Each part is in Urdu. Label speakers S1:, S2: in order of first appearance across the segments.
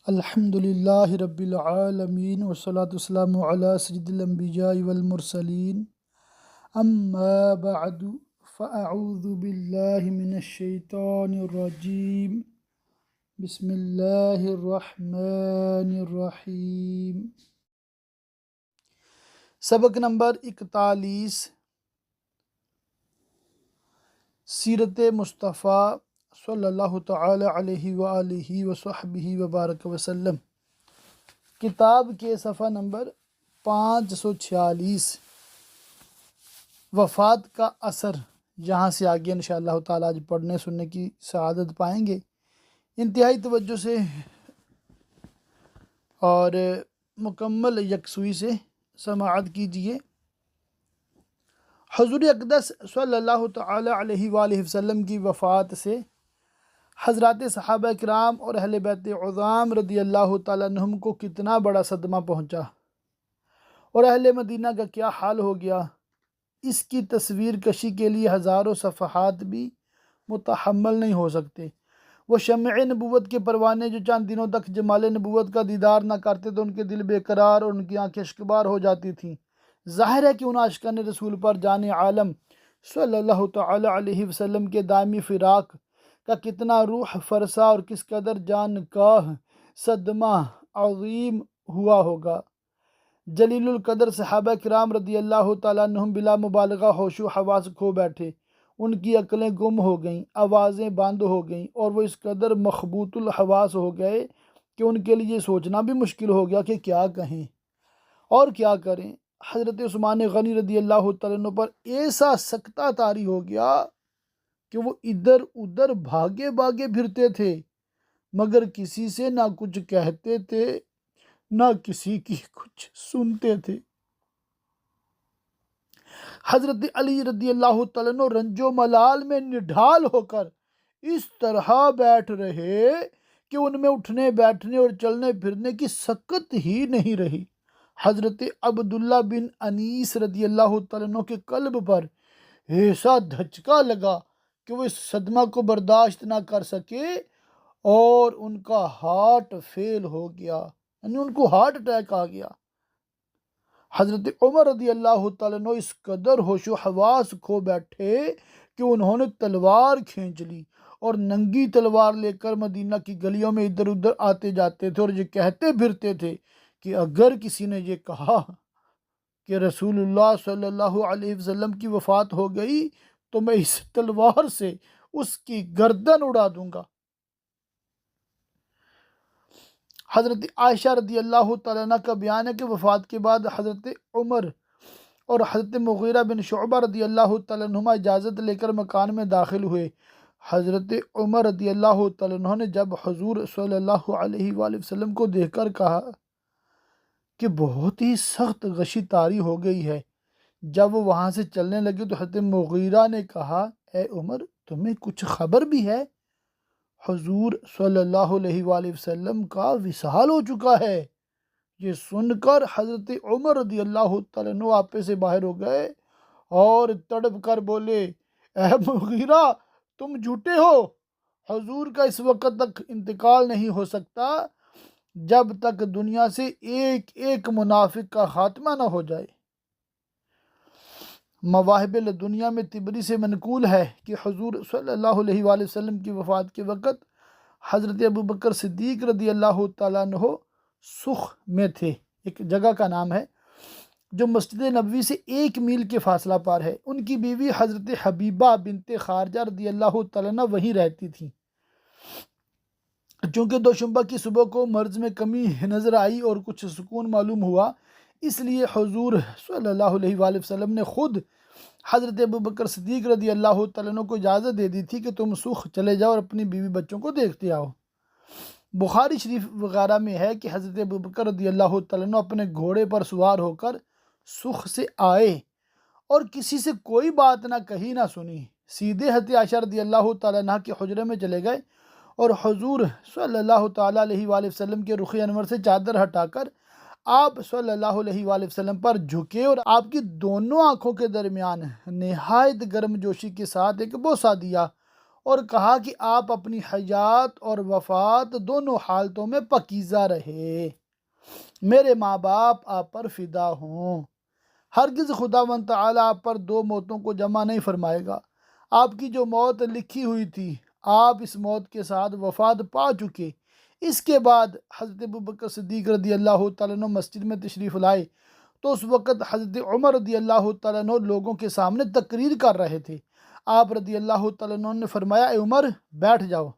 S1: الحمد للہ رب العالمین والصلاة والسلام علی سید الانبیاء والمرسلین اما بعد فاعوذ باللہ من الشیطان الرجیم بسم اللہ الرحمن الرحیم۔ سبق نمبر 41 سیرت مصطفیٰ صلی اللہ تعالی علیہ وآلہ وصحبہ وبارک وسلم، کتاب کے صفحہ نمبر 546، وفات کا اثر۔ یہاں سے آگے انشاءاللہ تعالی آج پڑھنے سننے کی سعادت پائیں گے۔ انتہائی توجہ سے اور مکمل یکسوئی سے سماعت کیجیے۔ حضور اقدس صلی اللہ تعالی علیہ وآلہ وسلم کی وفات سے حضرات صحابہ کرام اور اہل بیت عظام رضی اللہ تعالیٰ عنہم کو کتنا بڑا صدمہ پہنچا اور اہل مدینہ کا کیا حال ہو گیا، اس کی تصویر کشی کے لیے ہزاروں صفحات بھی متحمل نہیں ہو سکتے۔ وہ شمع نبوت کے پروانے جو چند دنوں تک جمال نبوت کا دیدار نہ کرتے تو ان کے دل بے قرار اور ان کی آنکھیں اشکبار ہو جاتی تھیں۔ ظاہر ہے کہ ان عاشقان رسول پر جان عالم صلی اللہ تعالی علیہ وسلم کے دائمی فراق کا کتنا روح فرسا اور کس قدر جان کاہ صدمہ عظیم ہوا ہوگا۔ جلیل القدر صحابہ کرام رضی اللہ تعالیٰ عنہم بلا مبالغہ ہوش و حواس کھو بیٹھے، ان کی عقلیں گم ہو گئیں، آوازیں بند ہو گئیں اور وہ اس قدر مخبوط الحواس ہو گئے کہ ان کے لیے سوچنا بھی مشکل ہو گیا کہ کیا کہیں اور کیا کریں۔ حضرت عثمان غنی رضی اللہ تعالیٰ عنہ پر ایسا سکتہ طاری ہو گیا کہ وہ ادھر ادھر بھاگے بھاگے پھرتے تھے، مگر کسی سے نہ کچھ کہتے تھے نہ کسی کی کچھ سنتے تھے۔ حضرت علی رضی اللہ تعالیٰ عنہ رنج و ملال میں نڈھال ہو کر اس طرح بیٹھ رہے کہ ان میں اٹھنے بیٹھنے اور چلنے پھرنے کی سکت ہی نہیں رہی۔ حضرت عبداللہ بن انیس رضی اللہ تعالیٰ عنہ کے قلب پر ایسا دھچکا لگا کہ وہ اس صدمہ کو برداشت نہ کر سکے اور ان کا ہارٹ فیل ہو گیا، یعنی ان کو ہارٹ اٹیک آ گیا۔ حضرت عمر رضی اللہ تعالیٰ عنہ اس قدر ہوش و حواس کھو بیٹھے کہ انہوں نے تلوار کھینچ لی اور ننگی تلوار لے کر مدینہ کی گلیوں میں ادھر ادھر آتے جاتے تھے اور یہ کہتے پھرتے تھے کہ اگر کسی نے یہ کہا کہ رسول اللہ صلی اللہ علیہ وسلم کی وفات ہو گئی تو میں اس تلوار سے اس کی گردن اڑا دوں گا۔ حضرت عائشہ رضی اللہ تعالیٰ عنہ کا بیان ہے کہ وفات کے بعد حضرت عمر اور حضرت مغیرہ بن شعبہ رضی اللہ تعالیٰ عنہما اجازت لے کر مکان میں داخل ہوئے۔ حضرت عمر رضی اللہ تعالیٰ عنہ نے جب حضور صلی اللہ علیہ وآلہ وسلم کو دیکھ کر کہا کہ بہت ہی سخت غشی طاری ہو گئی ہے، جب وہ وہاں سے چلنے لگے تو حضرت مغیرہ نے کہا، اے عمر تمہیں کچھ خبر بھی ہے؟ حضور صلی اللہ علیہ وآلہ وسلم کا وصال ہو چکا ہے۔ یہ سن کر حضرت عمر رضی اللہ تعالیٰ عنہ آپے سے باہر ہو گئے اور تڑپ کر بولے، اے مغیرہ تم جھوٹے ہو، حضور کا اس وقت تک انتقال نہیں ہو سکتا جب تک دنیا سے ایک ایک منافق کا خاتمہ نہ ہو جائے۔ مواہب الدنیا میں طبری سے منقول ہے کہ حضور صلی اللہ علیہ وآلہ وسلم کی وفات کے وقت حضرت ابوبکر صدیق رضی اللہ تعالیٰ عنہ سخ میں تھے، ایک جگہ کا نام ہے جو مسجد نبوی سے 1 میل کے فاصلہ پر ہے۔ ان کی بیوی حضرت حبیبہ بنت خارجہ رضی اللہ تعالیٰ عنہ وہیں رہتی تھیں۔ چونکہ دوشنبہ کی صبح کو مرض میں کمی نظر آئی اور کچھ سکون معلوم ہوا، اس لیے حضور صلی اللہ علیہ وآلہ وسلم نے خود حضرت ابوبکر صدیق رضی اللہ تعالیٰ عنہ کو اجازت دے دی تھی کہ تم سوخ چلے جاؤ اور اپنی بیوی بچوں کو دیکھتے آؤ۔ بخاری شریف وغیرہ میں ہے کہ حضرت ابوبکر رضی اللہ تعالیٰ عنہ اپنے گھوڑے پر سوار ہو کر سوخ سے آئے اور کسی سے کوئی بات نہ کہی نہ سنی، سیدھے حضرت عائشہ رضی اللہ تعالیٰ عنہ کے حجرے میں چلے گئے اور حضور صلی اللہ تعالیٰ علیہ وآلہ وسلم کے رخ انور سے چادر ہٹا کر آپ صلی اللہ علیہ وآلہ وسلم پر جھکے اور آپ کی دونوں آنکھوں کے درمیان نہایت گرم جوشی کے ساتھ ایک بوسہ دیا اور کہا کہ آپ اپنی حیات اور وفات دونوں حالتوں میں پاکیزہ رہے، میرے ماں باپ آپ پر فدا ہوں۔ ہرگز خداوند تعالیٰ آپ پر دو موتوں کو جمع نہیں فرمائے گا۔ آپ کی جو موت لکھی ہوئی تھی، آپ اس موت کے ساتھ وفات پا چکے۔ اس کے بعد حضرت ابوبکر صدیق رضی اللہ تعالیٰ عنہ مسجد میں تشریف لائے تو اس وقت حضرت عمر رضی اللہ تعالیٰ عنہ لوگوں کے سامنے تقریر کر رہے تھے۔ آپ رضی اللہ تعالیٰ عنہ نے فرمایا، اے عمر بیٹھ جاؤ۔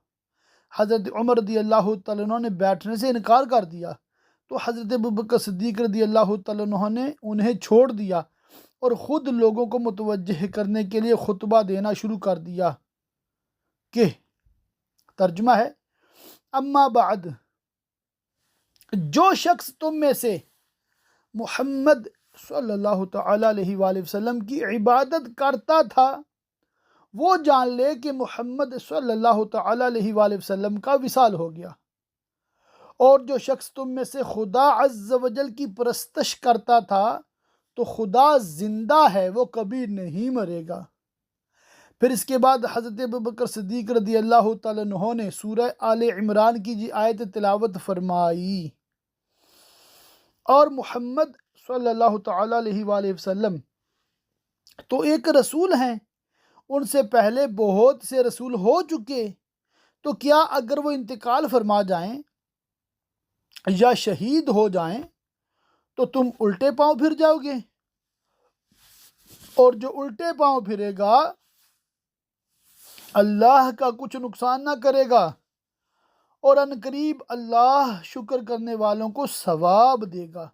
S1: حضرت عمر رضی اللہ تعالیٰ عنہ نے بیٹھنے سے انکار کر دیا تو حضرت ابوبکر صدیق رضی اللہ تعالیٰ عنہ نے انہیں چھوڑ دیا اور خود لوگوں کو متوجہ کرنے کے لیے خطبہ دینا شروع کر دیا کہ ترجمہ ہے، اما بعد، جو شخص تم میں سے محمد صلی اللہ تعالیٰ علیہ وآلہ وسلم کی عبادت کرتا تھا وہ جان لے کہ محمد صلی اللہ تعالیٰ علیہ وآلہ وسلم کا وصال ہو گیا، اور جو شخص تم میں سے خدا عز و جل کی پرستش کرتا تھا تو خدا زندہ ہے، وہ کبھی نہیں مرے گا۔ پھر اس کے بعد حضرت ابوبکر صدیق رضی اللہ تعالیٰ عنہ نے سورہ آل عمران کی جی آیت تلاوت فرمائی، اور محمد صلی اللہ تعالیٰ علیہ وآلہ وسلم تو ایک رسول ہیں، ان سے پہلے بہت سے رسول ہو چکے، تو کیا اگر وہ انتقال فرما جائیں یا شہید ہو جائیں تو تم الٹے پاؤں پھر جاؤ گے؟ اور جو الٹے پاؤں پھرے گا اللہ کا کچھ نقصان نہ کرے گا، اور عنقریب اللہ شکر کرنے والوں کو ثواب دے گا۔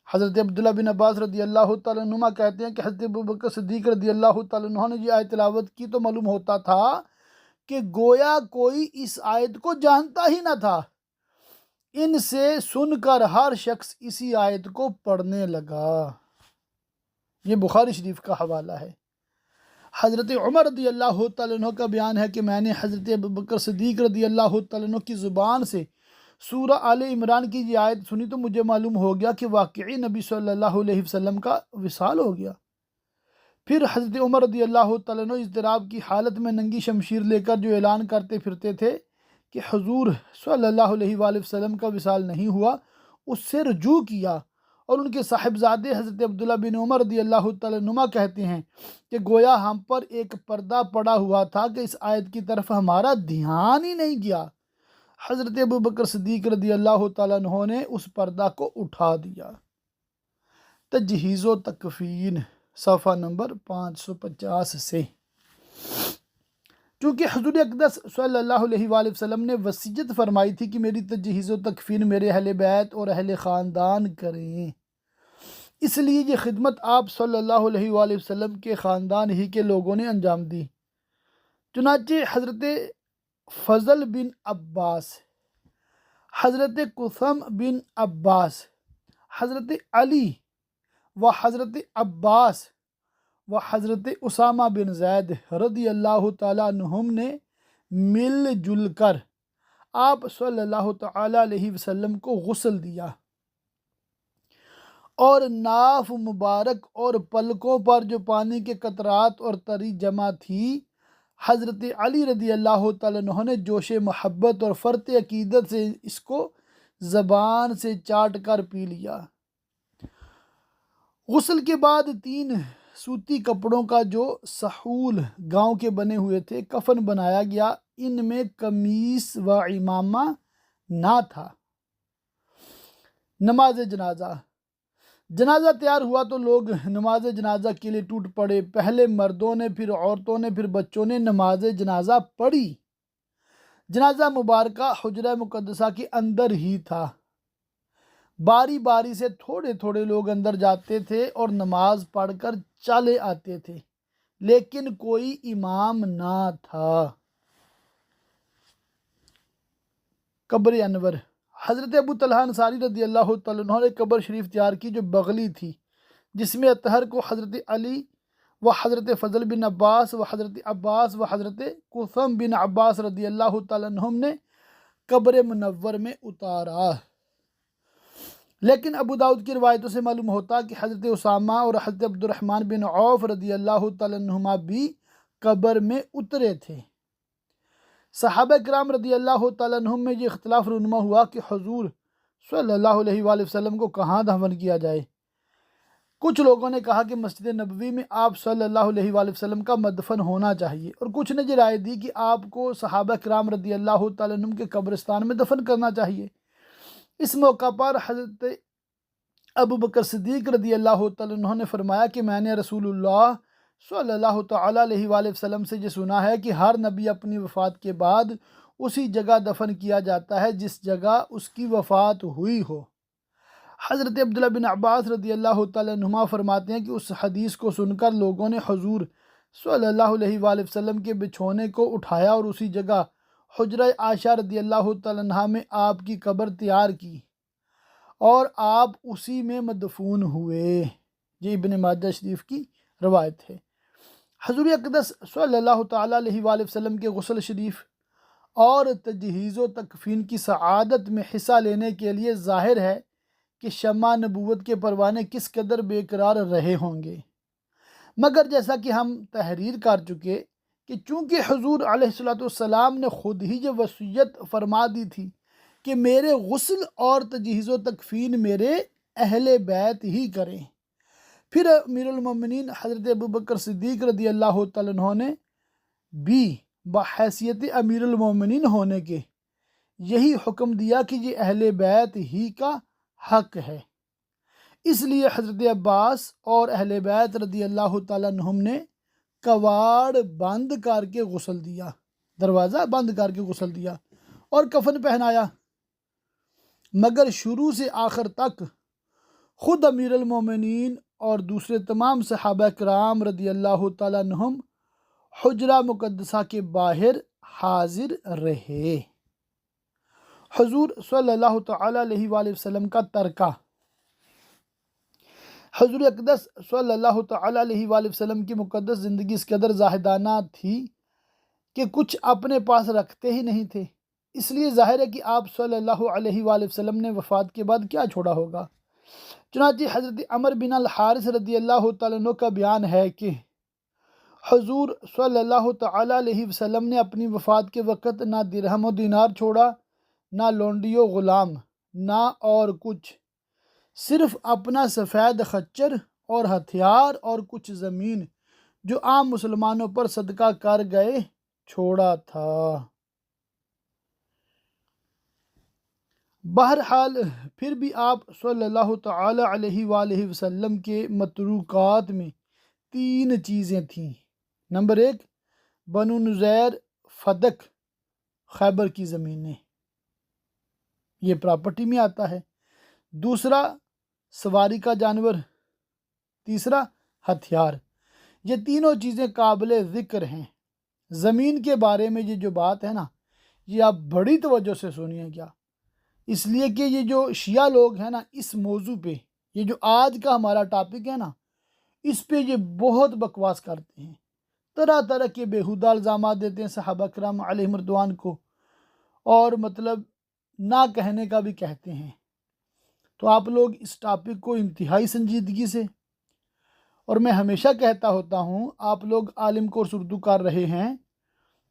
S1: حضرت عبداللہ بن عباس رضی اللہ تعالیٰ عنہما کہتے ہیں کہ حضرت ابوبکر صدیق رضی اللہ تعالیٰ عنہ نے یہ آیت تلاوت کی تو معلوم ہوتا تھا کہ گویا کوئی اس آیت کو جانتا ہی نہ تھا۔ ان سے سن کر ہر شخص اسی آیت کو پڑھنے لگا۔ یہ بخاری شریف کا حوالہ ہے۔ حضرت عمر رضی اللہ تعالیٰ عنہ کا بیان ہے کہ میں نے حضرت ابوبکر صدیق رضی اللہ تعالیٰ عنہ کی زبان سے سورہ آل عمران کی یہ آیت سنی تو مجھے معلوم ہو گیا کہ واقعی نبی صلی اللہ علیہ وسلم کا وصال ہو گیا۔ پھر حضرت عمر رضی اللہ تعالیٰ عنہ اضطراب کی حالت میں ننگی شمشیر لے کر جو اعلان کرتے پھرتے تھے کہ حضور صلی اللہ علیہ وآلہ وسلم کا وصال نہیں ہوا، اس سے رجوع کیا، اور ان کے صاحبزادے حضرت عبداللہ بن عمر رضی اللہ تعالیٰ عنہ کہتے ہیں کہ گویا ہم پر ایک پردہ پڑا ہوا تھا کہ اس آیت کی طرف ہمارا دھیان ہی نہیں گیا۔ حضرت ابوبکر صدیق رضی اللہ تعالیٰ عنہ نے اس پردہ کو اٹھا دیا۔ تجہیز و تکفین، صفحہ نمبر 550 سے۔ چونکہ حضور اقدس صلی اللہ علیہ وآلہ وسلم نے وصیت فرمائی تھی کہ میری تجہیز و تکفین میرے اہل بیت اور اہل خاندان کریں، اس لیے یہ خدمت آپ صلی اللہ علیہ وآلہ وسلم کے خاندان ہی کے لوگوں نے انجام دی۔ چنانچہ حضرت فضل بن عباس، حضرت قثم بن عباس، حضرت علی و حضرت عباس و حضرت اسامہ بن زید رضی اللہ تعالیٰ عنہم نے مل جل کر آپ صلی اللہ تعالیٰ علیہ وسلم کو غسل دیا، اور ناف مبارک اور پلکوں پر جو پانی کے قطرات اور تری جمع تھی، حضرت علی رضی اللہ تعالیٰ عنہ نے جوش محبت اور فرط عقیدت سے اس کو زبان سے چاٹ کر پی لیا۔ غسل کے بعد 3 سوتی کپڑوں کا جو سحول گاؤں کے بنے ہوئے تھے کفن بنایا گیا، ان میں قمیص و عمامہ نہ تھا۔ نماز جنازہ، جنازہ تیار ہوا تو لوگ نماز جنازہ کے لیے ٹوٹ پڑے۔ پہلے مردوں نے، پھر عورتوں نے، پھر بچوں نے نماز جنازہ پڑھی۔ جنازہ مبارکہ حجرہ مقدسہ کے اندر ہی تھا۔ باری باری سے تھوڑے تھوڑے لوگ اندر جاتے تھے اور نماز پڑھ کر چلے آتے تھے، لیکن کوئی امام نہ تھا۔ قبر انور، حضرت ابو طلحہ انصاری رضی اللہ تعالیٰ عنہ نے قبر شریف تیار کی جو بغلی تھی، جس میں اطہر کو حضرت علی و حضرت فضل بن عباس و حضرت عباس و حضرت قثم بن عباس رضی اللہ تعالیٰ عنہم نے قبر منور میں اتارا۔ لیکن ابو داؤد کی روایتوں سے معلوم ہوتا کہ حضرت اسامہ اور حضرت عبد الرحمن بن عوف رضی اللہ تعالیٰ عنہما بھی قبر میں اترے تھے۔ صحابہ کرام رضی اللہ تعالیٰ عنہم میں یہ اختلاف رونما ہوا کہ حضور صلی اللہ علیہ وآلہ وسلم کو کہاں دفن کیا جائے۔ کچھ لوگوں نے کہا کہ مسجد نبوی میں آپ صلی اللہ علیہ وآلہ وسلم کا مدفن ہونا چاہیے، اور کچھ نے یہ رائے دی کہ آپ کو صحابہ کرام رضی اللہ تعالیٰ عنہم کے قبرستان میں دفن کرنا چاہیے۔ اس موقع پر حضرت ابو بکر صدیق رضی اللہ تعالیٰ عنہ نے فرمایا کہ میں نے رسول اللہ صلی اللہ تعالیٰ علیہ وآلہ وسلم سے یہ سنا ہے کہ ہر نبی اپنی وفات کے بعد اسی جگہ دفن کیا جاتا ہے جس جگہ اس کی وفات ہوئی ہو۔ حضرت عبداللہ بن عباس رضی اللہ تعالیٰ عنہما فرماتے ہیں کہ اس حدیث کو سن کر لوگوں نے حضور صلی اللہ علیہ وآلہ وسلم کے بچھونے کو اٹھایا اور اسی جگہ حجرہ عائشہ رضی اللہ تعالیٰ عنہا میں آپ کی قبر تیار کی اور آپ اسی میں مدفون ہوئے۔ یہ ابن ماجہ شریف کی روایت ہے۔ حضور اقدس صلی اللہ تعالیٰ علیہ وآلہ وسلم کے غسل شریف اور تجہیز و تکفین کی سعادت میں حصہ لینے کے لیے ظاہر ہے کہ شمع نبوت کے پروانے کس قدر بے قرار رہے ہوں گے، مگر جیسا کہ ہم تحریر کر چکے کہ چونکہ حضور علیہ السلام نے خود ہی یہ وصیت فرما دی تھی کہ میرے غسل اور تجہیز و تکفین میرے اہل بیت ہی کریں، پھر امیر المومنین حضرت ابو بکر صدیق رضی اللہ تعالیٰ عنہ نے بھی بحیثیت امیر المومنین ہونے کے یہی حکم دیا کہ یہ اہل بیت ہی کا حق ہے۔ اس لیے حضرت عباس اور اہل بیت رضی اللہ تعالیٰ عنہم نے کواڑ بند کر کے غسل دیا، دروازہ بند کر کے غسل دیا اور کفن پہنایا، مگر شروع سے آخر تک خود امیر المومنین اور دوسرے تمام صحابہ کرام رضی اللہ تعالیٰ عنہم حجرہ مقدسہ کے باہر حاضر رہے۔ حضور صلی اللہ تعالیٰ علیہ وآلہ وسلم کا ترکہ۔ حضور اقدس صلی اللہ تعالیٰ علیہ وآلہ وسلم کی مقدس زندگی اس قدر زاہدانہ تھی کہ کچھ اپنے پاس رکھتے ہی نہیں تھے، اس لیے ظاہر ہے کہ آپ صلی اللہ علیہ وآلہ وسلم نے وفات کے بعد کیا چھوڑا ہوگا۔ چنانچہ حضرت عمر بن الحارث رضی اللہ تعالیٰ عنہ کا بیان ہے کہ حضور صلی اللہ تعالیٰ علیہ وسلم نے اپنی وفات کے وقت نہ درہم و دینار چھوڑا، نہ لونڈی و غلام، نہ اور کچھ، صرف اپنا سفید خچر اور ہتھیار اور کچھ زمین جو عام مسلمانوں پر صدقہ کر گئے چھوڑا تھا۔ بہرحال پھر بھی آپ صلی اللہ تعالی علیہ وآلہ وسلم کے متروکات میں 3 چیزیں تھیں۔ نمبر 1، بنو نذیر فدق خیبر کی زمینیں، یہ پراپرٹی میں آتا ہے۔ دوسرا، سواری کا جانور۔ تیسرا، ہتھیار۔ یہ تینوں چیزیں قابل ذکر ہیں۔ زمین کے بارے میں یہ جو بات ہے نا، یہ آپ بڑی توجہ سے سنیے گا، اس لیے کہ یہ جو شیعہ لوگ ہیں نا، اس موضوع پہ، یہ جو آج کا ہمارا ٹاپک ہے نا، اس پہ یہ بہت بکواس کرتے ہیں، طرح طرح کے بیہودہ الزامات دیتے ہیں صحابہ کرام علیہم رضوان کو، اور مطلب نہ کہنے کا بھی کہتے ہیں۔ تو آپ لوگ اس ٹاپک کو انتہائی سنجیدگی سے، اور میں ہمیشہ کہتا ہوتا ہوں، آپ لوگ عالم کورس اردو کر رہے ہیں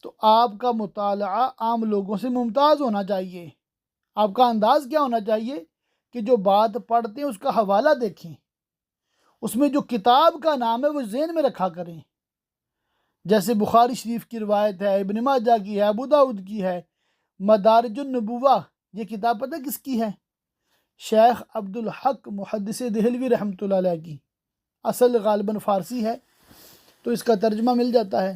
S1: تو آپ کا مطالعہ عام لوگوں سے ممتاز ہونا چاہیے۔ آپ کا انداز کیا ہونا چاہیے کہ جو بات پڑھتے ہیں اس کا حوالہ دیکھیں، اس میں جو کتاب کا نام ہے وہ ذہن میں رکھا کریں۔ جیسے بخاری شریف کی روایت ہے، ابن ماجہ کی ہے، ابو داؤد کی ہے، مدارج النبوہ، یہ کتاب پتہ کس کی ہے؟ شیخ عبدالحق محدث دہلوی رحمۃ اللہ علیہ کی، اصل غالباً فارسی ہے تو اس کا ترجمہ مل جاتا ہے۔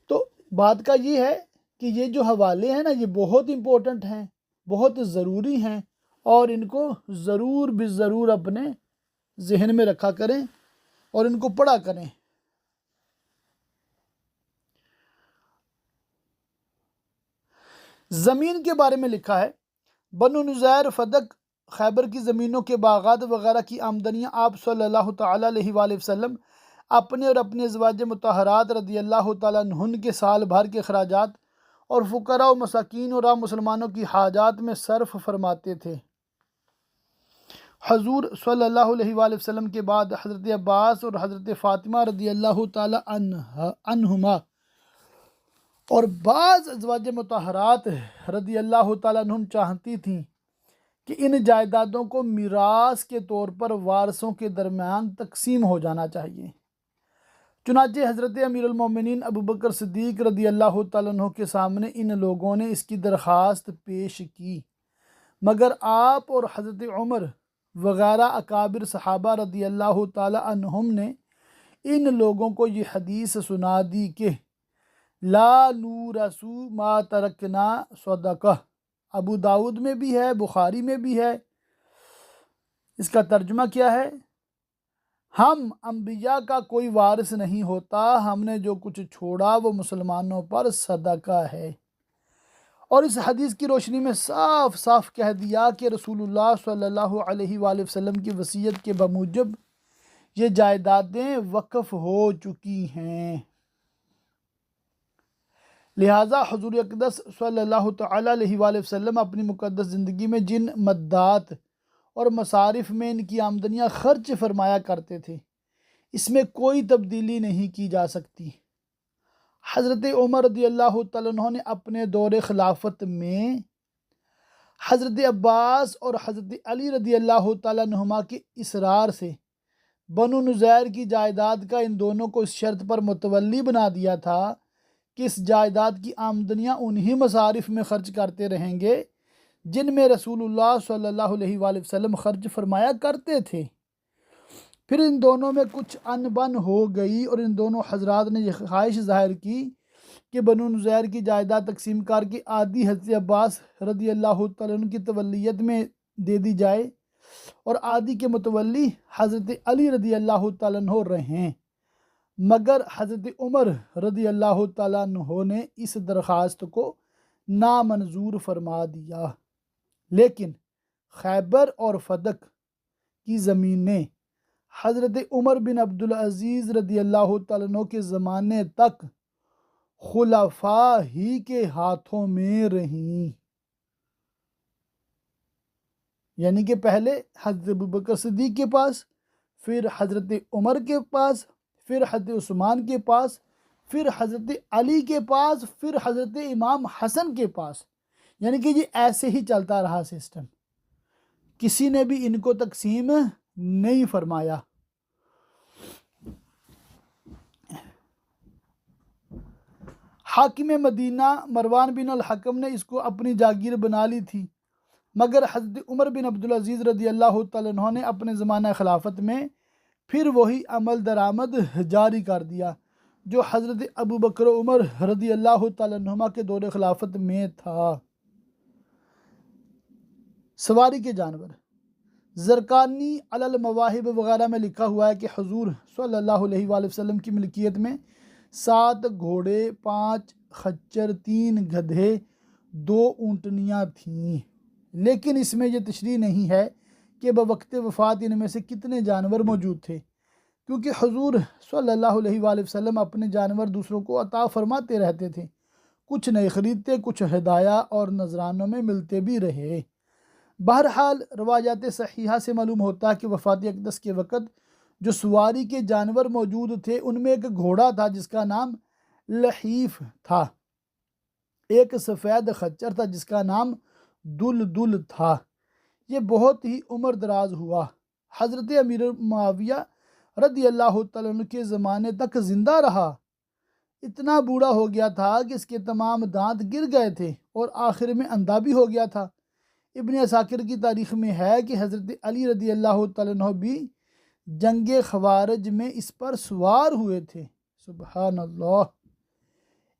S1: تو بات کا یہ ہے کہ یہ جو حوالے ہیں نا، یہ بہت امپورٹنٹ ہیں، بہت ضروری ہیں، اور ان کو ضرور بضرور اپنے ذہن میں رکھا کریں اور ان کو پڑھا کریں۔ زمین کے بارے میں لکھا ہے، بنو نذیر فدق خیبر کی زمینوں کے باغات وغیرہ کی آمدنیاں آپ صلی اللہ تعالیٰ علیہ وآلہ وسلم اپنے اور اپنے ازواج مطہرات رضی اللہ تعالیٰ عنہن کے سال بھر کے اخراجات اور فقراء و مساکین اور عام مسلمانوں کی حاجات میں صرف فرماتے تھے۔ حضور صلی اللہ علیہ وآلہ وسلم کے بعد حضرت عباس اور حضرت فاطمہ رضی اللہ تعالیٰ عنہما اور بعض ازواج مطہرات رضی اللہ تعالیٰ عنہم چاہتی تھیں کہ ان جائیدادوں کو میراث کے طور پر وارثوں کے درمیان تقسیم ہو جانا چاہیے۔ چنانچہ حضرت امیر المومنین ابو بکر صدیق رضی اللہ تعالیٰ عنہ کے سامنے ان لوگوں نے اس کی درخواست پیش کی، مگر آپ اور حضرت عمر وغیرہ اکابر صحابہ رضی اللہ تعالیٰ عنہم نے ان لوگوں کو یہ حدیث سنا دی کہ لا نورثو ما ترکنا صدقہ۔ ابو داود میں بھی ہے، بخاری میں بھی ہے۔ اس کا ترجمہ کیا ہے؟ ہم انبیاء کا کوئی وارث نہیں ہوتا، ہم نے جو کچھ چھوڑا وہ مسلمانوں پر صدقہ ہے۔ اور اس حدیث کی روشنی میں صاف صاف کہہ دیا کہ رسول اللہ صلی اللہ علیہ وآلہ وسلم کی وصیت کے بموجب یہ جائیدادیں وقف ہو چکی ہیں، لہٰذا حضور اقدس صلی اللہ تعالیٰ علیہ وآلہ وسلم اپنی مقدس زندگی میں جن مدات اور مصارف میں ان کی آمدنیاں خرچ فرمایا کرتے تھے، اس میں کوئی تبدیلی نہیں کی جا سکتی۔ حضرت عمر رضی اللہ تعالیٰ عنہ نے اپنے دور خلافت میں حضرت عباس اور حضرت علی رضی اللہ تعالیٰ عنہما کے اصرار سے بنو نذیر کی جائیداد کا ان دونوں کو اس شرط پر متولی بنا دیا تھا کہ اس جائیداد کی آمدنیاں انہی مصارف میں خرچ کرتے رہیں گے جن میں رسول اللہ صلی اللہ علیہ وآلہ وسلم خرچ فرمایا کرتے تھے۔ پھر ان دونوں میں کچھ ان بن ہو گئی اور ان دونوں حضرات نے یہ خواہش ظاہر کی کہ بنو نذیر کی جائیداد تقسیم کر کے آدھی حضرت عباس رضی اللہ تعالیٰ عنہ کی تولیت میں دے دی جائے اور آدھی کے متولی حضرت علی رضی اللہ تعالیٰ عنہ رہیں، مگر حضرت عمر رضی اللہ تعالیٰ عنہ نے اس درخواست کو نامنظور فرما دیا۔ لیکن خیبر اور فدق کی زمینیں حضرت عمر بن عبدالعزیز رضی اللہ تعالیٰ عنہ کے زمانے تک خلفاء ہی کے ہاتھوں میں رہیں، یعنی کہ پہلے حضرت ابوبکر صدیق کے پاس، پھر حضرت عمر کے پاس، پھر حضرت عثمان کے پاس، پھر حضرت علی کے پاس، پھر حضرت امام حسن کے پاس، یعنی کہ یہ ایسے ہی چلتا رہا سسٹم، کسی نے بھی ان کو تقسیم نہیں فرمایا۔ حاکم مدینہ مروان بن الحکم نے اس کو اپنی جاگیر بنا لی تھی، مگر حضرت عمر بن عبدالعزیز رضی اللہ تعالیٰ عنہ نے اپنے زمانہ خلافت میں پھر وہی عمل درآمد جاری کر دیا جو حضرت ابو بکر و عمر رضی اللہ تعالیٰ عنہما کے دور خلافت میں تھا۔ سواری کے جانور، زرقانی علی المواہب وغیرہ میں لکھا ہوا ہے کہ حضور صلی اللہ علیہ وآلہ وسلم کی ملکیت میں 7 گھوڑے، 5 خچر، 3 گدھے، 2 اونٹنیاں تھیں، لیکن اس میں یہ تشریح نہیں ہے کہ بوقت وفات ان میں سے کتنے جانور موجود تھے، کیونکہ حضور صلی اللہ علیہ وآلہ وسلم اپنے جانور دوسروں کو عطا فرماتے رہتے تھے، کچھ نئے خریدتے، کچھ ہدایہ اور نذرانوں میں ملتے بھی رہے۔ بہرحال روایات صحیحہ سے معلوم ہوتا ہے کہ وفات اقدس کے وقت جو سواری کے جانور موجود تھے ان میں ایک گھوڑا تھا جس کا نام لحیف تھا، ایک سفید خچر تھا جس کا نام دلدل تھا۔ یہ بہت ہی عمر دراز ہوا، حضرت امیر معاویہ رضی اللہ تعالیٰ عنہ کے زمانے تک زندہ رہا، اتنا بوڑھا ہو گیا تھا کہ اس کے تمام دانت گر گئے تھے اور آخر میں اندھا بھی ہو گیا تھا۔ ابن عساکر کی تاریخ میں ہے کہ حضرت علی رضی اللہ تعالیٰ عنہ بھی جنگ خوارج میں اس پر سوار ہوئے تھے۔ سبحان اللہ۔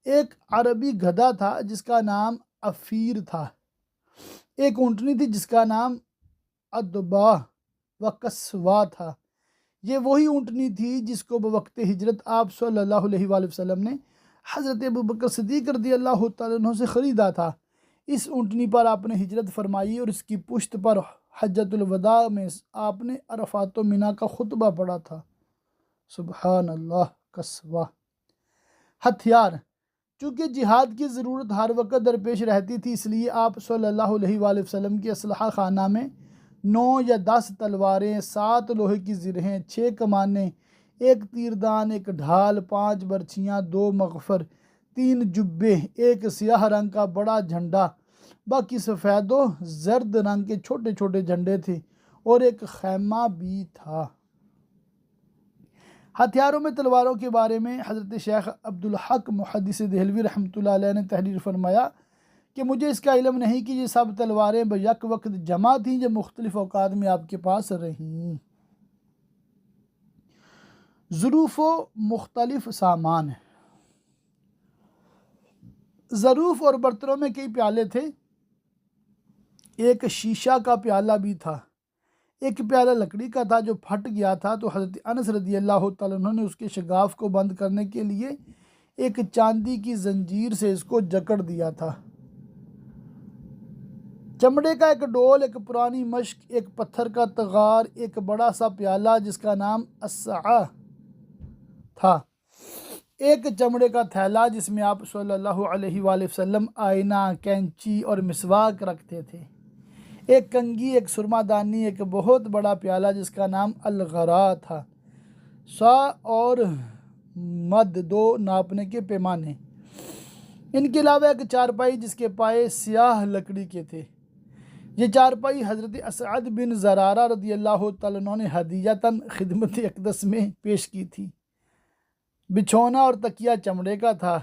S1: ایک عربی گدھا تھا جس کا نام عفیر تھا، ایک اونٹنی تھی جس کا نام ادبا و کسوا تھا۔ یہ وہی اونٹنی تھی جس کو بوقت ہجرت آپ صلی اللہ علیہ وآلہ وسلم نے حضرت ابوبکر صدیق رضی اللہ تعالیٰ عنہ سے خریدا تھا۔ اس اونٹنی پر آپ نے ہجرت فرمائی اور اس کی پشت پر حجۃ الوداع میں آپ نے عرفات و منی کا خطبہ پڑھا تھا۔ سبحان اللہ۔ کسوا۔ ہتھیار، چونکہ جہاد کی ضرورت ہر وقت درپیش رہتی تھی، اس لیے آپ صلی اللہ علیہ وآلہ وسلم کی اسلحہ خانہ میں 9 یا 10 تلواریں، 7 لوہے کی زرہیں، 6 کمانیں، 1 تیردان، 1 ڈھال، 5 برچھیاں، 2 مغفر، 3 جبے، ایک سیاہ رنگ کا بڑا جھنڈا، باقی سفید و زرد رنگ کے چھوٹے چھوٹے جھنڈے تھے، اور ایک خیمہ بھی تھا۔ ہتھیاروں میں تلواروں کے بارے میں حضرت شیخ عبدالحق محدث دہلوی رحمۃ اللہ علیہ نے تحریر فرمایا کہ مجھے اس کا علم نہیں کہ یہ سب تلواریں بیک وقت جمع تھیں جو مختلف اوقات میں آپ کے پاس رہیں۔ ظروف و مختلف سامان، ظروف اور برتنوں میں کئی پیالے تھے، ایک شیشہ کا پیالہ بھی تھا، ایک پیالہ لکڑی کا تھا جو پھٹ گیا تھا، تو حضرت انس رضی اللہ تعالیٰ عنہ نے اس کے شگاف کو بند کرنے کے لیے ایک چاندی کی زنجیر سے اس کو جکڑ دیا تھا۔ چمڑے کا ایک ڈول، ایک پرانی مشک، ایک پتھر کا تغار، ایک بڑا سا پیالہ جس کا نام السعہ تھا، ایک چمڑے کا تھیلا جس میں آپ صلی اللہ علیہ وآلہ وسلم آئینہ، کینچی اور مسواک رکھتے تھے، ایک کنگھی، ایک سرما دانی، ایک بہت بڑا پیالہ جس کا نام الغرا تھا، سا اور مد 2 ناپنے کے پیمانے، ان کے علاوہ ایک چارپائی جس کے پائے سیاہ لکڑی کے تھے۔ یہ چارپائی حضرت اسعد بن زرارہ رضی اللہ تعالیٰ عنہ نے ہدیۃً خدمت اقدس میں پیش کی تھی۔ بچھونا اور تکیہ چمڑے کا تھا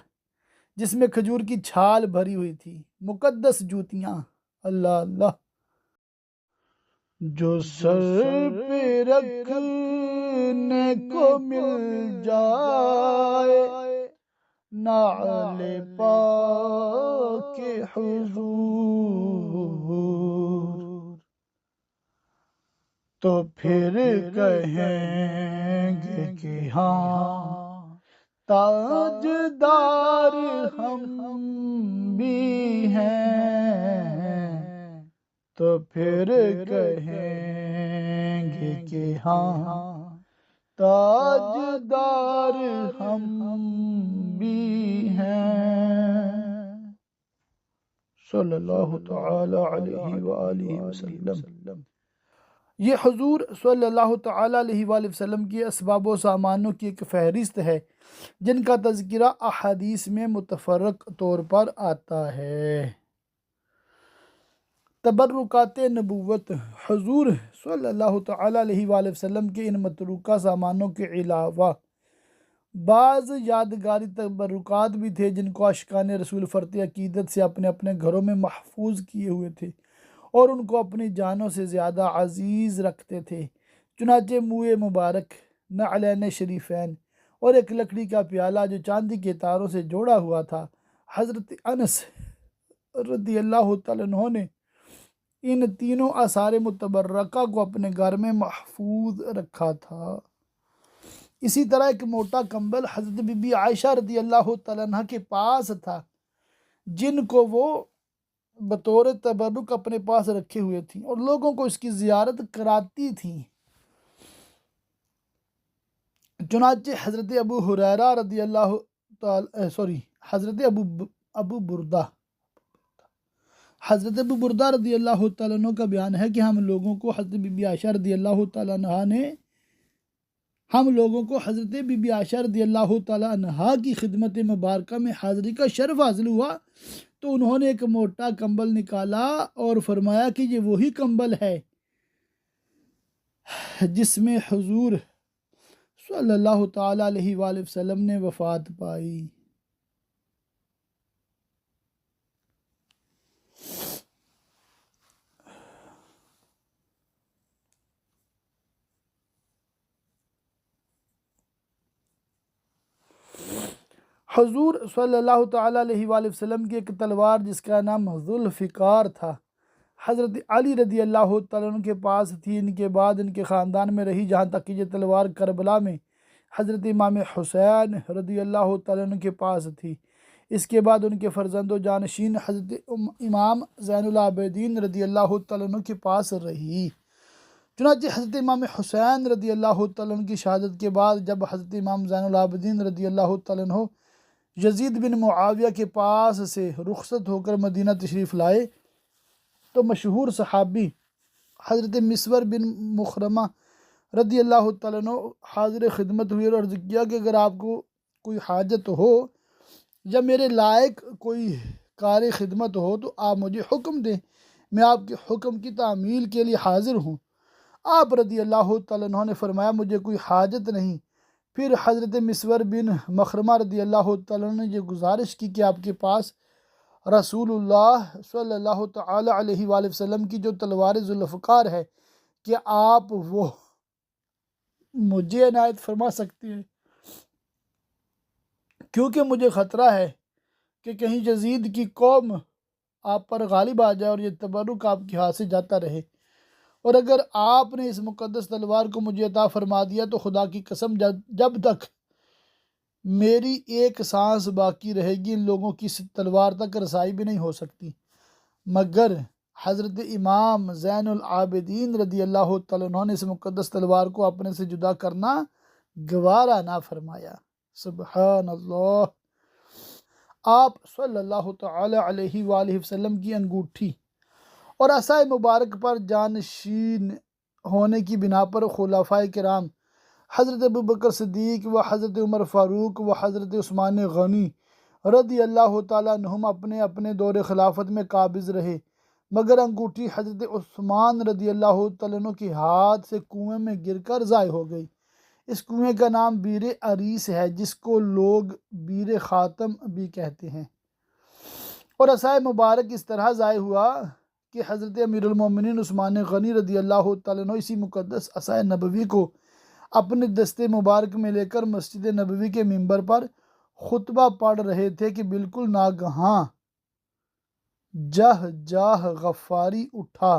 S1: جس میں کھجور کی چھال بھری ہوئی تھی۔ مقدس جوتیاں، اللہ اللہ، جو سر پہ رکھنے کو مل جائے، نعل پاک حضور، تو پھر کہیں گے کہ ہاں تاجدار ہم بھی ہیں، تو پھر کہیں گے کہ ہاں تاجدار ہم بھی ہیں، صلی اللہ تعالی علیہ وآلہ وسلم۔ یہ حضور صلی اللہ تعالی علیہ وآلہ وسلم کی اسباب و سامانوں کی ایک فہرست ہے جن کا تذکرہ احادیث میں متفرق طور پر آتا ہے۔ تبرکات نبوت، حضور صلی اللہ تعالی علیہ وآلہ وسلم کے ان متروکہ سامانوں کے علاوہ بعض یادگاری تبرکات بھی تھے جن کو عاشقان رسول فرط عقیدت سے اپنے اپنے گھروں میں محفوظ کیے ہوئے تھے اور ان کو اپنی جانوں سے زیادہ عزیز رکھتے تھے۔ چنانچہ منہ مبارک، نعلین شریفین اور ایک لکڑی کا پیالہ جو چاندی کے تاروں سے جوڑا ہوا تھا، حضرت انس رضی اللہ تعالیٰ عنہ نے ان تینوں آثار متبرکہ کو اپنے گھر میں محفوظ رکھا تھا۔ اسی طرح ایک موٹا کمبل حضرت بی بی عائشہ رضی اللہ تعالیٰ عنہ کے پاس تھا جن کو وہ بطور تبرک اپنے پاس رکھے ہوئے تھیں اور لوگوں کو اس کی زیارت کراتی تھیں۔ چنانچہ حضرت ابو ہریرہ رضی اللہ حضرت ابو بردہ رضی اللہ تعالیٰ عنہ کا بیان ہے کہ ہم لوگوں کو حضرت بی بی عائشہ رضی اللہ تعالیٰ عنہ کی خدمت مبارکہ میں حاضری کا شرف حاصل ہوا تو انہوں نے ایک موٹا کمبل نکالا اور فرمایا کہ یہ وہی کمبل ہے جس میں حضور صلی اللہ تعالی علیہ وآلہ وسلم نے وفات پائی۔ حضور صلی اللہ تعالی علیہ وآلہ وسلم کی ایک تلوار جس کا نام ذوالفقار تھا حضرت علی رضی اللہ تعالیٰ عنہ کے پاس تھی۔ ان کے بعد ان کے خاندان میں رہی، جہاں تک کہ یہ تلوار کربلا میں حضرت امام حسین رضی اللہ تعالیٰ عنہ کے پاس تھی۔ اس کے بعد ان کے فرزند و جانشین حضرت امام زین العابدین رضی اللہ تعالیٰ عنہ کے پاس رہی۔ چنانچہ حضرت امام حسین رضی اللہ تعالیٰ عنہ کی شہادت کے بعد جب حضرت امام زین العابدین رضی اللہ تعالیٰ عنہ یزید بن معاویہ کے پاس سے رخصت ہو کر مدینہ تشریف لائے تو مشہور صحابی حضرت مسور بن مخرمہ رضی اللہ تعالیٰ عنہ حاضر خدمت ہوئے اور عرض کیا کہ اگر آپ کو کوئی حاجت ہو یا میرے لائق کوئی کار خدمت ہو تو آپ مجھے حکم دیں، میں آپ کے حکم کی تعمیل کے لیے حاضر ہوں۔ آپ رضی اللہ تعالیٰ عنہ نے فرمایا مجھے کوئی حاجت نہیں۔ پھر حضرت مسور بن مخرمہ رضی اللہ تعالیٰ عنہ نے یہ گزارش کی کہ آپ کے پاس رسول اللہ صلی اللہ تعالیٰ علیہ وآلہ وسلم کی جو تلوار ذوالفقار ہے، کہ آپ وہ مجھے عنایت فرما سکتے ہیں، کیونکہ مجھے خطرہ ہے کہ کہیں یزید کی قوم آپ پر غالب آ جائے اور یہ تبرک آپ کے ہاتھ سے جاتا رہے، اور اگر آپ نے اس مقدس تلوار کو مجھے عطا فرما دیا تو خدا کی قسم جب تک میری ایک سانس باقی رہے گی ان لوگوں کی اس تلوار تک رسائی بھی نہیں ہو سکتی۔ مگر حضرت امام زین العابدین رضی اللہ تعالیٰ عنہ نے اس مقدس تلوار کو اپنے سے جدا کرنا گوارا نہ فرمایا۔ سبحان اللہ۔ آپ صلی اللہ تعالی علیہ وآلہ وسلم کی انگوٹھی اور عصا مبارک پر جانشین ہونے کی بنا پر خلفائے کرام حضرت ابوبکر صدیق و حضرت عمر فاروق و حضرت عثمان غنی رضی اللہ تعالیٰ عنہم اپنے اپنے دور خلافت میں قابض رہے، مگر انگوٹھی حضرت عثمان رضی اللہ تعالیٰ عنہ کے ہاتھ سے کنویں میں گر کر ضائع ہو گئی۔ اس کنویں کا نام بیر عریس ہے، جس کو لوگ بیر خاتم بھی کہتے ہیں، اور عصا مبارک اس طرح ضائع ہوا کہ حضرت امیر المومنین عثمان غنی رضی اللہ تعالیٰ عنہ اسی مقدس عصا نبوی کو اپنے دستے مبارک میں لے کر مسجد نبوی کے منبر پر خطبہ پڑھ رہے تھے کہ بالکل ناگہاں جاہ غفاری اٹھا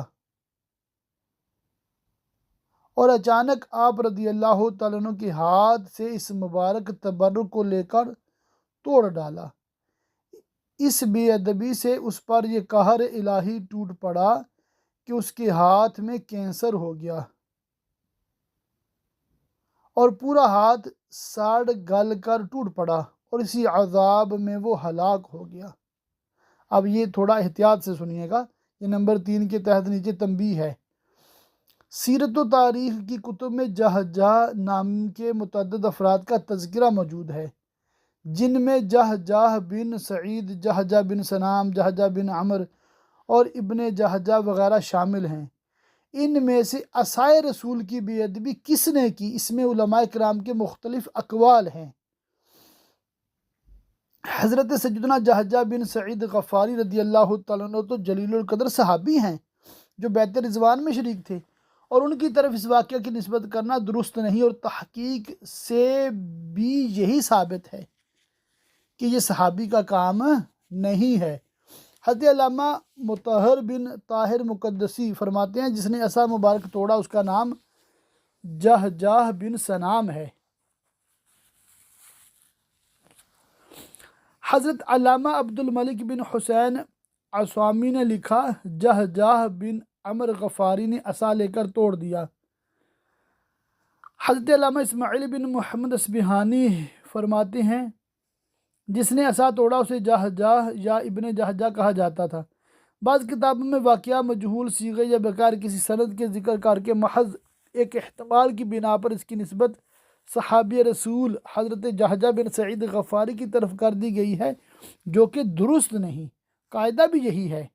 S1: اور اچانک آپ رضی اللہ تعالیٰ عنہ کے ہاتھ سے اس مبارک تبرک کو لے کر توڑ ڈالا۔ اس بے ادبی سے اس پر یہ قہر الہی ٹوٹ پڑا کہ اس کے ہاتھ میں کینسر ہو گیا اور پورا ہاتھ ساڑ گل کر ٹوٹ پڑا، اور اسی عذاب میں وہ ہلاک ہو گیا۔ اب یہ تھوڑا احتیاط سے سنیے گا، یہ نمبر 3 کے تحت نیچے تنبیہ ہے۔ سیرت و تاریخ کی کتب میں جہجہ نام کے متعدد افراد کا تذکرہ موجود ہے، جن میں جہجہ بن سعید، جہجہ بن سنام، جہجہ بن عمر اور ابن جہجہ وغیرہ شامل ہیں۔ ان میں سے عصائے رسول کی بے ادبی کس نے کی، اس میں علماء کرام کے مختلف اقوال ہیں۔ حضرت سیدنا جہجہ بن سعید غفاری رضی اللہ تعالیٰ عنہ تو جلیل القدر صحابی ہیں جو بیعت رضوان میں شریک تھے، اور ان کی طرف اس واقعہ کی نسبت کرنا درست نہیں، اور تحقیق سے بھی یہی ثابت ہے کہ یہ صحابی کا کام نہیں ہے۔ حضرت علامہ مطہر بن طاہر مقدسی فرماتے ہیں جس نے عصا مبارک توڑا اس کا نام جہجہ بن سنام ہے۔ حضرت علامہ عبد الملک بن حسین عصامی نے لکھا جہجہ بن عمر غفاری نے عصا لے کر توڑ دیا۔ حضرت علامہ اسماعیل بن محمد اصبہانی فرماتے ہیں جس نے عصا توڑا اسے جہجہ یا ابن جہجہ کہا جاتا تھا۔ بعض کتابوں میں واقعہ مجہول صیغے یا بغیر کسی سند کے ذکر کر کے محض ایک احتمال کی بنا پر اس کی نسبت صحابی رسول حضرت جہجہ بن سعید غفاری کی طرف کر دی گئی ہے، جو کہ درست نہیں۔ قاعدہ بھی یہی ہے،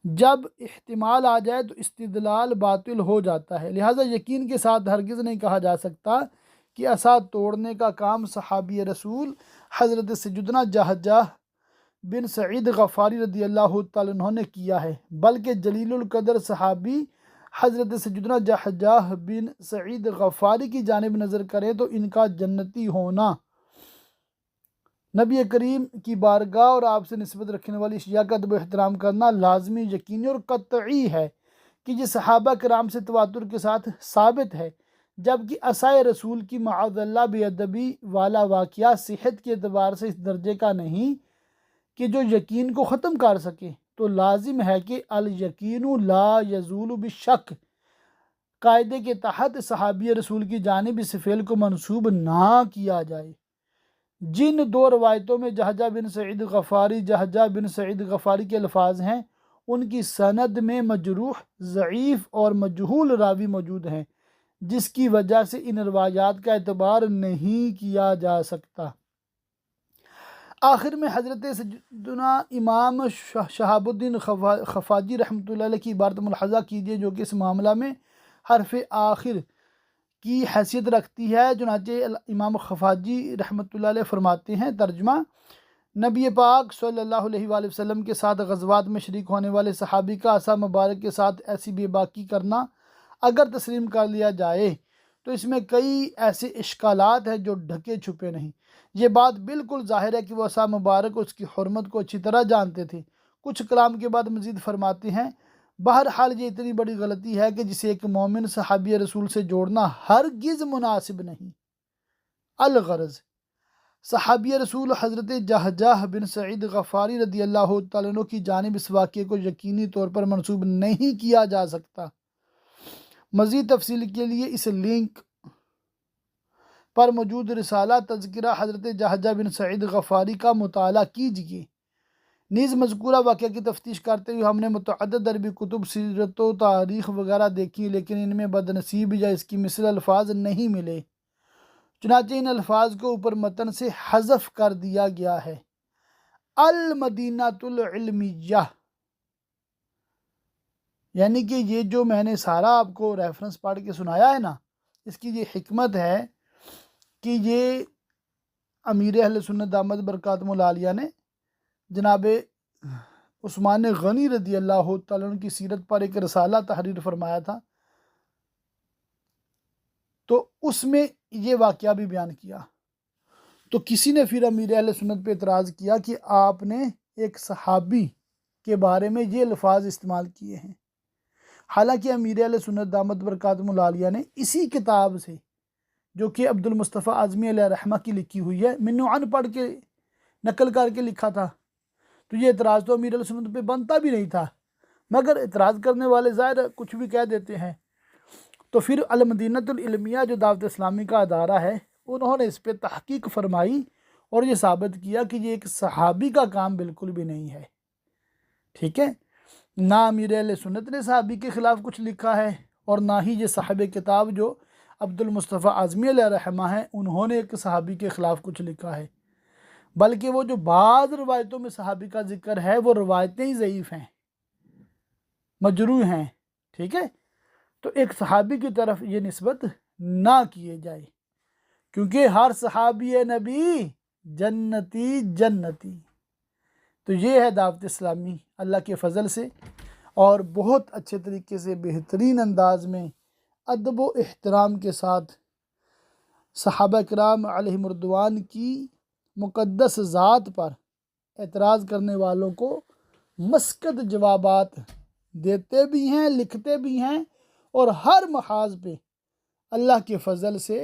S1: جب احتمال آ جائے تو استدلال باطل ہو جاتا ہے، لہٰذا یقین کے ساتھ ہرگز نہیں کہا جا سکتا کہ عصا توڑنے کا کام صحابی رسول حضرت سیدنا جہجہ بن سعید غفاری رضی اللہ تعالیٰ عنہ نے کیا ہے، بلکہ جلیل القدر صحابی حضرت سیدنا جہجہ بن سعید غفاری کی جانب نظر کریں تو ان کا جنتی ہونا، نبی کریم کی بارگاہ اور آپ سے نسبت رکھنے والی اشیاء کا ادب و احترام کرنا لازمی، یقینی اور قطعی ہے کہ یہ صحابہ کرام سے تواتر کے ساتھ ثابت ہے، جبکہ عصائے رسول کی معاذ اللہ بے ادبی والا واقعہ صحت کے اعتبار سے اس درجے کا نہیں کہ جو یقین کو ختم کر سکے، تو لازم ہے کہ الیقین لا یزول بالشک قاعدے کے تحت صحابی رسول کی جانب اس فعل کو منسوب نہ کیا جائے۔ جن دو روایتوں میں جہجہ بن سعید غفاری، جہجہ بن سعید غفاری کے الفاظ ہیں، ان کی سند میں مجروح، ضعیف اور مجہول راوی موجود ہیں، جس کی وجہ سے ان روایات کا اعتبار نہیں کیا جا سکتا۔ آخر میں حضرت سیدنا امام شہاب الدین خفاجی رحمۃ اللہ علیہ کی عبارت ملاحظہ کیجیے، جو کہ اس معاملہ میں حرف آخر کی حیثیت رکھتی ہے۔ چنانچہ امام خفاجی رحمۃ اللہ علیہ فرماتے ہیں، ترجمہ: نبی پاک صلی اللہ علیہ وآلہ وسلم کے ساتھ غزوات میں شریک ہونے والے صحابی کا عصا مبارک کے ساتھ ایسی بے باکی کرنا اگر تسلیم کر لیا جائے تو اس میں کئی ایسے اشکالات ہیں جو ڈھکے چھپے نہیں۔ یہ بات بالکل ظاہر ہے کہ وہ عصا مبارک اس کی حرمت کو اچھی طرح جانتے تھے۔ کچھ کلام کے بعد مزید فرماتے ہیں، بہرحال یہ اتنی بڑی غلطی ہے کہ جسے ایک مومن صحابی رسول سے جوڑنا ہرگز مناسب نہیں۔ الغرض، صحابی رسول حضرت جہجہ بن سعید غفاری رضی اللہ تعالیٰ عنہ کی جانب اس واقعے کو یقینی طور پر منسوب نہیں کیا جا سکتا۔ مزید تفصیل کے لیے اس لنک پر موجود رسالہ تذکرہ حضرت جہجہ بن سعید غفاری کا مطالعہ کیجیے۔ نیز مذکورہ واقعہ کی تفتیش کرتے ہوئے ہم نے متعدد عربی کتب، سیرت و تاریخ وغیرہ دیکھی، لیکن ان میں بدنصیب یا اس کی مثل الفاظ نہیں ملے۔ چنانچہ ان الفاظ کو اوپر متن سے حذف کر دیا گیا ہے۔ المدینۃ العلمیہ، یعنی کہ یہ جو میں نے سارا آپ کو ریفرنس پڑھ کے سنایا ہے نا، اس کی یہ حکمت ہے کہ یہ امیر اہل سنت دامت برکاتہم العالیہ نے جناب عثمان غنی رضی اللہ تعالیٰ عنہ کی سیرت پر ایک رسالہ تحریر فرمایا تھا، تو اس میں یہ واقعہ بھی بیان کیا۔ تو کسی نے پھر امیر اہل سنت پہ اعتراض کیا کہ آپ نے ایک صحابی کے بارے میں یہ الفاظ استعمال کیے ہیں، حالانکہ امیر اہل سنت دامت برکاتہم العالیہ نے اسی کتاب سے، جو کہ عبد المصطفیٰ اعظمی علیہ رحمہ کی لکھی ہوئی ہے، منو ان پڑھ کے نقل کر کے لکھا تھا، تو یہ اعتراض تو امیر اہل سنت پہ بنتا بھی نہیں تھا، مگر اعتراض کرنے والے ظاہر کچھ بھی کہہ دیتے ہیں۔ تو پھر المدینۃ العلمیہ جو دعوت اسلامی کا ادارہ ہے، انہوں نے اس پہ تحقیق فرمائی اور یہ ثابت کیا کہ یہ ایک صحابی کا کام بالکل بھی نہیں ہے۔ ٹھیک ہے، نہ امیر اہل سنت نے صحابی کے خلاف کچھ لکھا ہے، اور نہ ہی یہ صاحب کتاب جو عبد المصطفیٰ اعظمی علیہ رحمہ ہیں، انہوں نے ایک صحابی کے خلاف کچھ لکھا ہے، بلکہ وہ جو بعض روایتوں میں صحابی کا ذکر ہے وہ روایتیں ہی ضعیف ہیں، مجروح ہیں۔ ٹھیک ہے، تو ایک صحابی کی طرف یہ نسبت نہ کیے جائے، کیونکہ ہر صحابی نبی جنتی جنتی۔ تو یہ ہے دعوت اسلامی اللہ کے فضل سے، اور بہت اچھے طریقے سے بہترین انداز میں ادب و احترام کے ساتھ صحابہ کرام علیہم رضوان کی مقدس ذات پر اعتراض کرنے والوں کو مسکت جوابات دیتے بھی ہیں، لکھتے بھی ہیں، اور ہر محاذ پہ اللہ کے فضل سے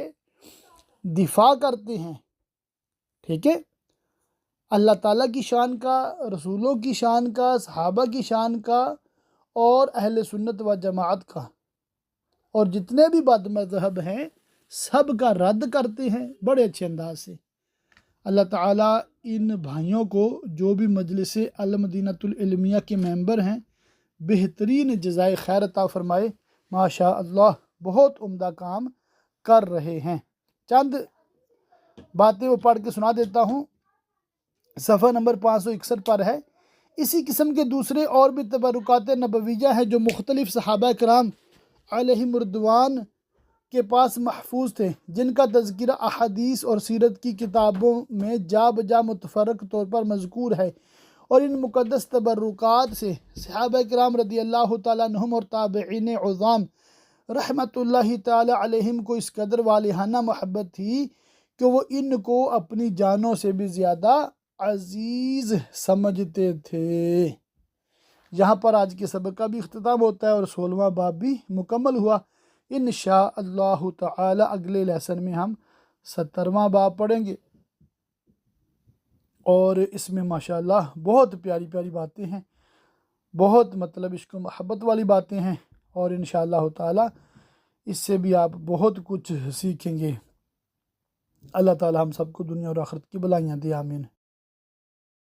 S1: دفاع کرتے ہیں۔ ٹھیک ہے، اللہ تعالیٰ کی شان کا، رسولوں کی شان کا، صحابہ کی شان کا، اور اہل سنت و جماعت کا، اور جتنے بھی بد مذہب ہیں سب کا رد کرتے ہیں بڑے اچھے انداز سے۔ اللہ تعالیٰ ان بھائیوں کو، جو بھی مجلس المدینۃ العلمیہ کے ممبر ہیں، بہترین جزائے خیر عطا فرمائے۔ ماشاء اللہ بہت عمدہ کام کر رہے ہیں۔ چند باتیں وہ پڑھ کے سنا دیتا ہوں، صفحہ نمبر 561 پر ہے۔ اسی قسم کے دوسرے اور بھی تبرکات نبویہ ہیں جو مختلف صحابہ کرام علیہم رضوان کے پاس محفوظ تھے، جن کا تذکرہ احادیث اور سیرت کی کتابوں میں جا بجا متفرق طور پر مذکور ہے، اور ان مقدس تبرکات سے صحابہ کرام رضی اللہ تعالیٰ عنہم اور تابعین عظام رحمۃ اللہ تعالیٰ علیہم کو اس قدر والہانہ محبت تھی کہ وہ ان کو اپنی جانوں سے بھی زیادہ عزیز سمجھتے تھے۔ یہاں پر آج کے سبق کا بھی اختتام ہوتا ہے اور 16واں باب بھی مکمل ہوا۔ انشاءاللہ تعالی اگلے لیسن میں ہم 17واں باب پڑھیں گے، اور اس میں ماشاءاللہ بہت پیاری پیاری باتیں ہیں، بہت مطلب عشق و محبت والی باتیں ہیں، اور انشاءاللہ تعالی اس سے بھی آپ بہت کچھ سیکھیں گے۔ اللہ تعالی ہم سب کو دنیا اور آخرت کی بلائیاں دے، آمین۔